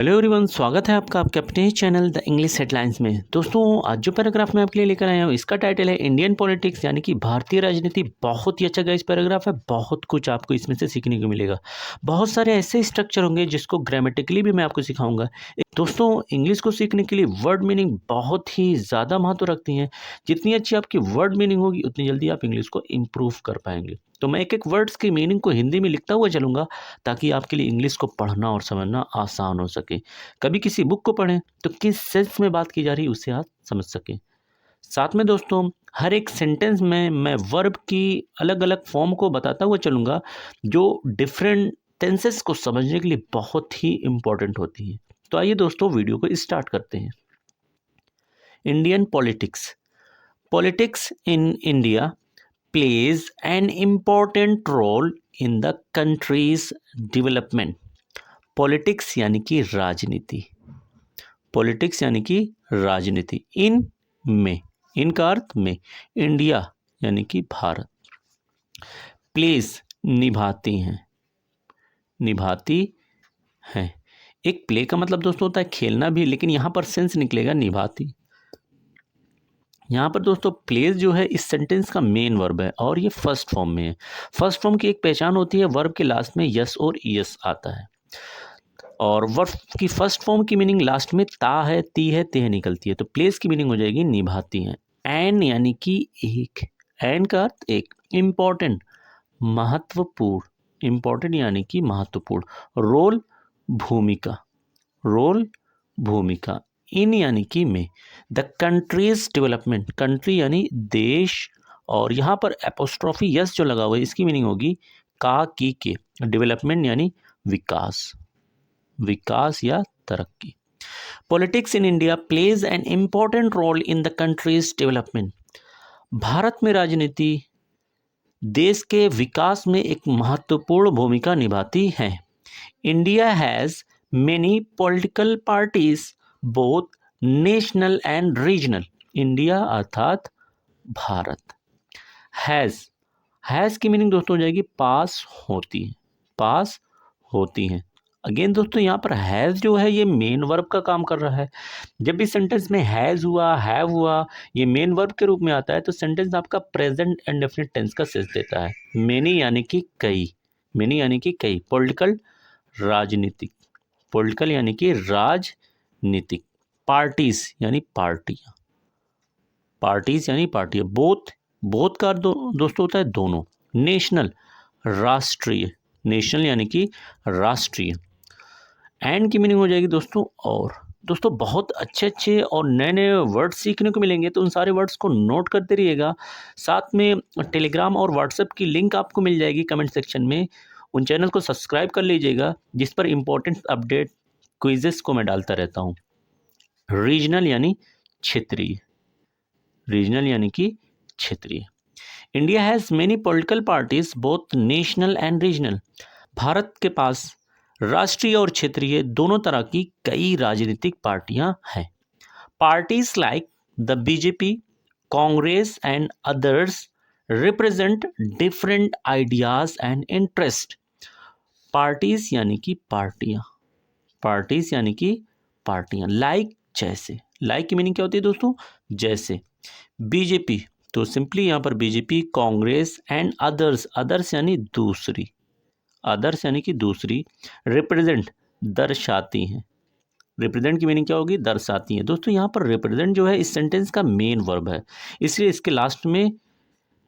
Hello everyone, स्वागत है आपका आपके अपने चैनल द इंग्लिश हेडलाइंस में। दोस्तों, आज जो पैराग्राफ मैं आपके लिए लेकर आया हूँ इसका टाइटल है इंडियन पॉलिटिक्स, यानी कि भारतीय राजनीति। बहुत ही अच्छा गाइस पैराग्राफ है, बहुत कुछ आपको इसमें से सीखने को मिलेगा। बहुत सारे ऐसे स्ट्रक्चर होंगे जिसको ग्रामेटिकली भी मैं आपको सिखाऊंगा। दोस्तों, इंग्लिश को सीखने के लिए वर्ड मीनिंग बहुत ही ज़्यादा महत्व रखती हैं। जितनी अच्छी आपकी वर्ड मीनिंग होगी उतनी जल्दी आप इंग्लिश को इम्प्रूव कर पाएंगे। तो मैं एक एक वर्ड्स की मीनिंग को हिंदी में लिखता हुआ चलूँगा ताकि आपके लिए इंग्लिश को पढ़ना और समझना आसान हो सके। कभी किसी बुक को पढ़ें तो किस सेंस में बात की जा रही है उसे आप समझ सकें। साथ में दोस्तों, हर एक सेंटेंस में मैं वर्ब की अलग अलग फॉर्म को बताता हुआ चलूँगा जो डिफरेंट टेंसेस को समझने के लिए बहुत ही इम्पोर्टेंट होती है। तो आइए दोस्तों, वीडियो को स्टार्ट करते हैं। Indian politics. Politics in India plays an important role in the country's development। Politics यानी कि राजनीति। पॉलिटिक्स यानी कि राजनीति। इन में, इन का अर्थ में, इंडिया यानी कि भारत। प्लेस निभाती हैं, निभाती हैं। एक प्ले का मतलब दोस्तों होता है खेलना भी, लेकिन यहाँ पर सेंस निकलेगा निभाती। यहाँ पर दोस्तों प्लेस जो है इस सेंटेंस का मेन वर्ब है और ये फर्स्ट फॉर्म में है। फर्स्ट फॉर्म की एक पहचान होती है, वर्ब के लास्ट में यस और ईएस आता है। और वर्ब की फर्स्ट फॉर्म की मीनिंग लास्ट में ता है, ती है, ते है निकलती है। तो प्लेस की मीनिंग हो जाएगी निभाती हैं। एन यानी कि एक, एन का अर्थ एक। इम्पॉर्टेंट, महत्वपूर्ण, इम्पॉर्टेंट यानी कि महत्वपूर्ण। रोल भूमिका, रोल भूमिका। इन यानी कि में। द कंट्रीज डेवलपमेंट, कंट्री यानी देश, और यहाँ पर एपोस्ट्रॉफी यस जो लगा हुआ है इसकी मीनिंग होगी का की के। डेवलपमेंट यानी विकास, विकास या तरक्की। Politics in India plays an important role in the country's development. Bharat में राजनीति देश के विकास में एक महत्वपूर्ण भूमिका निभाती है। India has many political parties both national and regional. India अर्थात भारत। हैज़ की मीनिंग दोस्तों हो जाएगी पास होती है, पास होती हैं। अगेन दोस्तों, यहाँ पर हैज़ जो है ये मेन वर्ब का काम कर रहा है। जब भी सेंटेंस में हैज़ हुआ, हैव हुआ, ये मेन वर्ब के रूप में आता है तो सेंटेंस आपका प्रेजेंट एंड डेफिनेट टेंस का सेंस देता है। मेनी यानी कि कई, मेनी यानी कि कई। पॉलिटिकल राजनीतिक, पॉलिटिकल यानी कि राजनीतिक। पार्टीज यानी पार्टियां, पार्टीज यानी पार्टियां। बोथ, बोथ का दोस्तों होता है दोनों। नेशनल राष्ट्रीय, नेशनल यानी कि राष्ट्रीय। एंड की मीनिंग हो जाएगी दोस्तों और। दोस्तों, बहुत अच्छे अच्छे और नए नए वर्ड्स सीखने को मिलेंगे, तो उन सारे वर्ड्स को नोट करते रहिएगा। साथ में टेलीग्राम और व्हाट्सएप की लिंक आपको मिल जाएगी कमेंट सेक्शन में। उन चैनल को सब्सक्राइब कर लीजिएगा जिस पर इंपॉर्टेंट अपडेट क्विजेस को मैं डालता रहता हूँ। रीजनल यानी क्षेत्रीय, रीजनल यानी कि क्षेत्रीय। India has many political parties both national and regional. Bharat के पास राष्ट्रीय और क्षेत्रीय दोनों तरह की कई राजनीतिक पार्टियां हैं। Parties like the BJP, Congress and others represent different ideas and interest. Parties यानी कि पार्टियां, पार्टीज यानी कि पार्टियां। लाइक जैसे, लाइक की मीनिंग क्या होती है दोस्तों? जैसे। बीजेपी तो सिंपली यहाँ पर BJP, Congress and others, others यानी दूसरी, अदर्स यानी कि दूसरी। रिप्रेजेंट दर्शाती हैं, रिप्रेजेंट की मीनिंग क्या होगी? दर्शाती हैं। दोस्तों, यहाँ पर रिप्रेजेंट जो है इस सेंटेंस का मेन वर्ब है, इसलिए इसके लास्ट में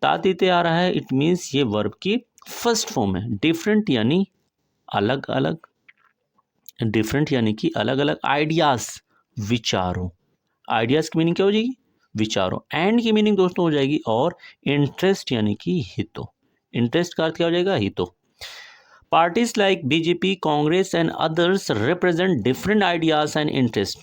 तातीते आ रहा है। इट मीन्स ये वर्ब की फर्स्ट फॉर्म है। डिफरेंट यानी अलग अलग, डिफरेंट यानी कि अलग अलग। आइडियाज विचारों, आइडियाज की मीनिंग क्या हो जाएगी? विचारों। एंड की मीनिंग दोस्तों हो जाएगी और। इंटरेस्ट यानी कि हितों, इंटरेस्ट का अर्थ क्या हो जाएगा? हितों। Parties like BJP, Congress and others represent different ideas and interest.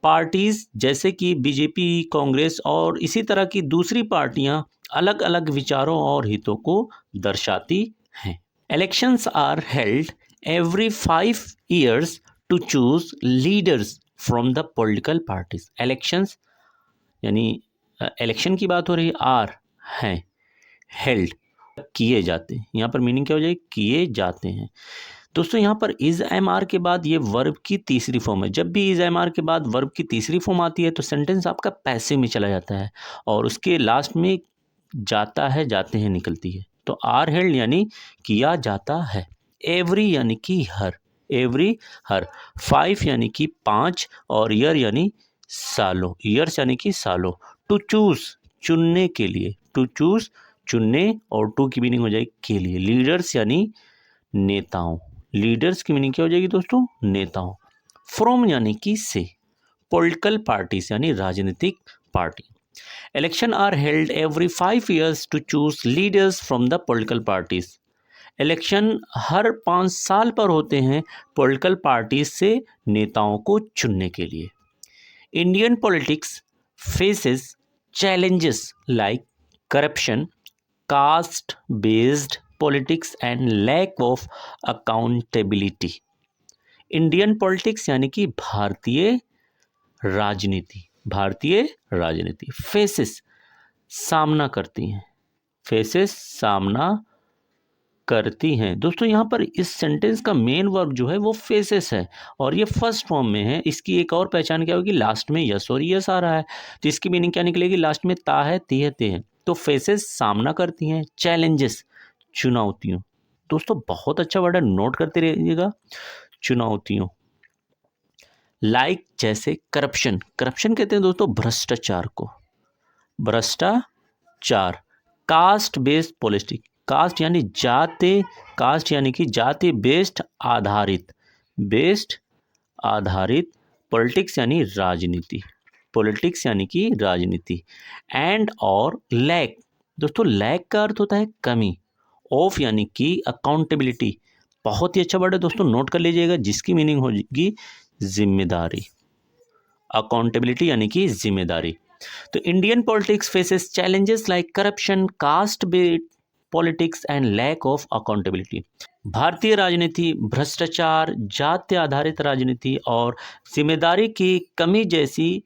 Parties जैसे कि बीजेपी, कांग्रेस और इसी तरह की दूसरी पार्टियां अलग अलग विचारों और हितों को दर्शाती हैं। Elections are held every 5 years to choose leaders from the political parties. Elections यानी इलेक्शन की बात हो रही है, आर हैं, हेल्ड किए जाते हैं। यहाँ पर मीनिंग क्या हो जाएगी? किए जाते हैं। दोस्तों यहाँ पर इज एम आर के बाद ये वर्ब की तीसरी फॉर्म है। जब भी इज एम आर के बाद वर्ब की तीसरी फॉर्म आती है तो सेंटेंस आपका पैसिव में चला जाता है और उसके लास्ट में जाता है, जाते हैं निकलती है। तो आर हेल्ड यानी किया जाता है, एवरी यानी कि हर, एवरी हर, 5 यानी कि 5 और ईयर यानी सालों, ईयर्स यानी कि सालों। टू चूज चुनने के लिए, टू चूज चुनने और टू की मीनिंग हो जाएगी के लिए। लीडर्स यानी नेताओं, लीडर्स की मीनिंग क्या हो जाएगी दोस्तों, नेताओं। फ्रॉम यानी कि से, पॉलिटिकल पार्टीज यानी राजनीतिक party. Election are held every 5 years to choose leaders from the political parties. Election हर 5 साल पर होते हैं पॉलिटिकल पार्टीज से नेताओं को चुनने के लिए। Indian politics faces challenges like corruption, caste based politics and lack of accountability। Indian politics यानी कि भारतीय राजनीति, भारतीय राजनीति फेसेस सामना करती हैं, फेसेस सामना करती हैं। दोस्तों यहाँ पर इस सेंटेंस का मेन वर्ब जो है वो फेसेस है और ये फर्स्ट फॉर्म में है। इसकी एक और पहचान क्या होगी, लास्ट में यस और यस आ रहा है तो इसकी मीनिंग क्या निकलेगी, लास्ट में ता है, ती है, ते है। तो फेसेस सामना करती हैं, चैलेंजेस चुनौतियों। दोस्तों बहुत अच्छा वर्ड है, नोट करते रहिएगा, चुनौतियों। लाइक जैसे करप्शन, करप्शन कहते हैं दोस्तों भ्रष्टाचार को, भ्रष्टाचार। कास्ट बेस्ड पॉलिटिक्स, कास्ट यानी जाति, कास्ट यानी कि जाति बेस्ड आधारित, बेस्ड आधारित। पॉलिटिक्स यानी राजनीति, पॉलिटिक्स यानी कि राजनीति। एंड और लैक, दोस्तों लैक का अर्थ होता है कमी। ऑफ यानी कि अकाउंटेबिलिटी, बहुत ही अच्छा वर्ड है दोस्तों, नोट कर लीजिएगा, जिसकी मीनिंग होगी जिम्मेदारी। अकाउंटेबिलिटी यानी कि जिम्मेदारी। तो Indian politics faces challenges like corruption, caste based politics and lack of accountability. भारतीय राजनीति भ्रष्टाचार, जाति आधारित राजनीति और जिम्मेदारी की कमी जैसी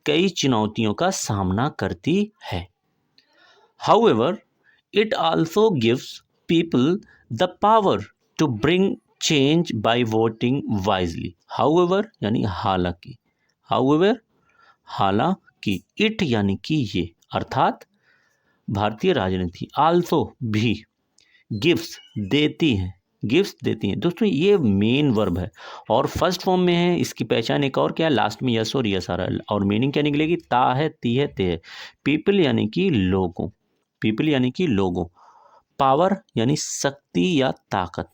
कई चुनौतियों का सामना करती है। However, it also gives people the power to bring change by voting wisely। However यानी हालांकि, however हालांकि, it यानी कि ये, अर्थात भारतीय राजनीति आल्सो भी, गिव्स देती है, गिफ्ट देती हैं। दोस्तों ये मेन वर्ब है और फर्स्ट फॉर्म में है। इसकी पहचान एक और क्या है, लास्ट में यस और यस आ रहा है और मीनिंग क्या निकलेगी, ता है, ती है, ते है। पीपल यानी कि लोगों, पीपल यानी कि लोगों। पावर यानी शक्ति या ताकत,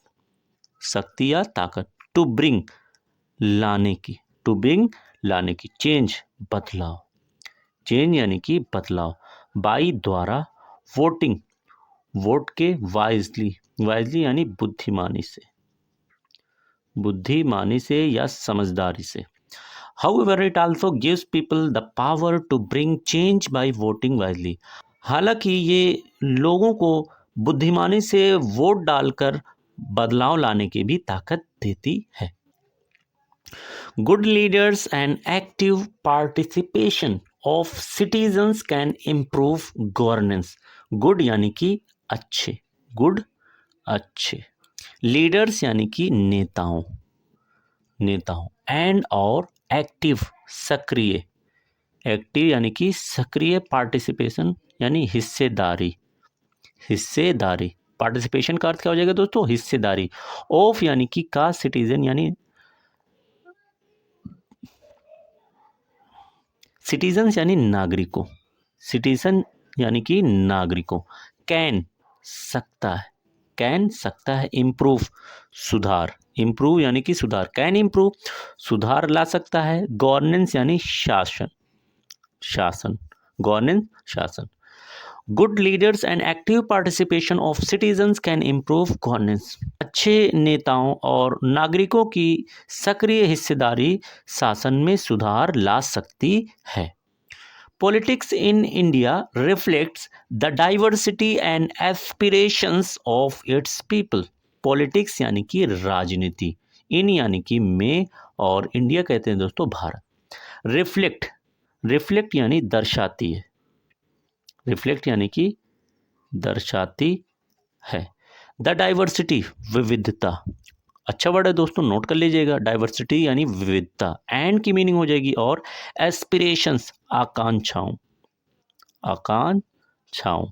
शक्ति या ताकत। टू ब्रिंग लाने की, टू ब्रिंग लाने की। चेंज बदलाव, चेंज यानी कि बदलाव। बाई द्वारा। वोटिंग, वोट के वाइजली, वाइजली यानी बुद्धिमानी से, बुद्धिमानी से या समझदारी से। However, it also gives people the power to bring change by voting wisely। हालांकि ये लोगों को बुद्धिमानी से वोट डालकर बदलाव लाने की भी ताकत देती है। Good leaders and active participation of citizens can improve governance। Good यानी कि अच्छे, गुड अच्छे। लीडर्स यानी कि नेताओं, नेताओं। एंड और एक्टिव सक्रिय, एक्टिव यानी कि सक्रिय। पार्टिसिपेशन यानी हिस्सेदारी, हिस्सेदारी। पार्टिसिपेशन का अर्थ क्या हो जाएगा दोस्तों, हिस्सेदारी। ऑफ यानी कि का, सिटीजन यानी सिटीजन्स यानी नागरिकों, सिटीजन यानी कि नागरिकों। कैन सकता है, कैन सकता है। इम्प्रूव सुधार, इम्प्रूव यानी कि सुधार। कैन इम्प्रूव सुधार ला सकता है। गवर्नेंस यानी शासन, शासन। गवर्नेंस शासन। Good leaders and active participation of citizens can improve governance. अच्छे नेताओं और नागरिकों की सक्रिय हिस्सेदारी शासन में सुधार ला सकती है। Politics in India reflects the diversity and aspirations of its people। Politics यानी कि राजनीति, इन यानी कि में और इंडिया कहते हैं दोस्तों भारत। रिफ्लेक्ट, रिफ्लेक्ट यानी दर्शाती है, रिफ्लेक्ट यानी कि दर्शाती है। द डाइवर्सिटी विविधता अच्छा वर्ड है दोस्तों, नोट कर लीजिएगा। डाइवर्सिटी यानी विविधता, एंड की मीनिंग हो जाएगी और, एस्पिरेशंस आकांक्षाओं, आकांक्षाओं,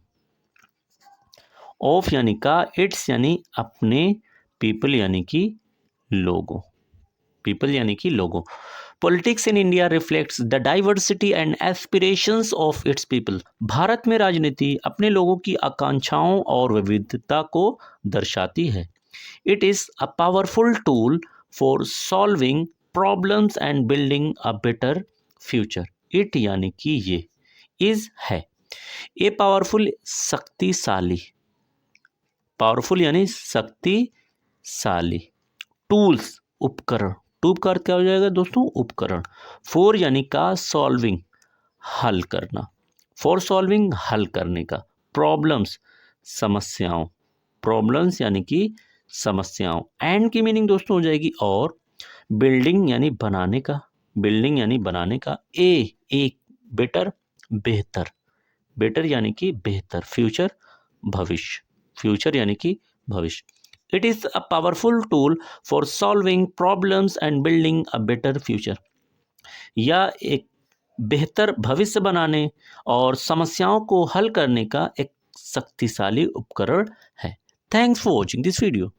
ऑफ यानी का, इट्स यानी अपने, पीपल यानी कि लोगों, पीपल यानी कि लोगों। Politics in India reflects the diversity and aspirations of its people. Bharat में राजनीति अपने लोगों की आकांक्षाओं और विविधता को दर्शाती है। It is a powerful tool for solving problems and building a better future. It यानी कि ये, इज है, ए पावरफुल शक्तिशाली, पावरफुल यानी शक्तिशाली, टूल्स उपकरण, टूब का अर्थ क्या हो जाएगा दोस्तों, उपकरण। फॉर यानी का, सॉल्विंग हल करना, फॉर सॉल्विंग हल करने का। प्रॉब्लम्स समस्याओं, प्रॉब्लम्स यानी कि समस्याओं। एंड की मीनिंग दोस्तों हो जाएगी और, बिल्डिंग यानी बनाने का, बिल्डिंग यानी बनाने का। ए एक, बेटर बेहतर, बेटर यानी कि बेहतर। फ्यूचर भविष्य, फ्यूचर यानी कि भविष्य। It is a powerful tool for solving problems and building a better future. यह एक बेहतर भविष्य बनाने और समस्याओं को हल करने का एक शक्तिशाली उपकरण है। Thanks for watching this video.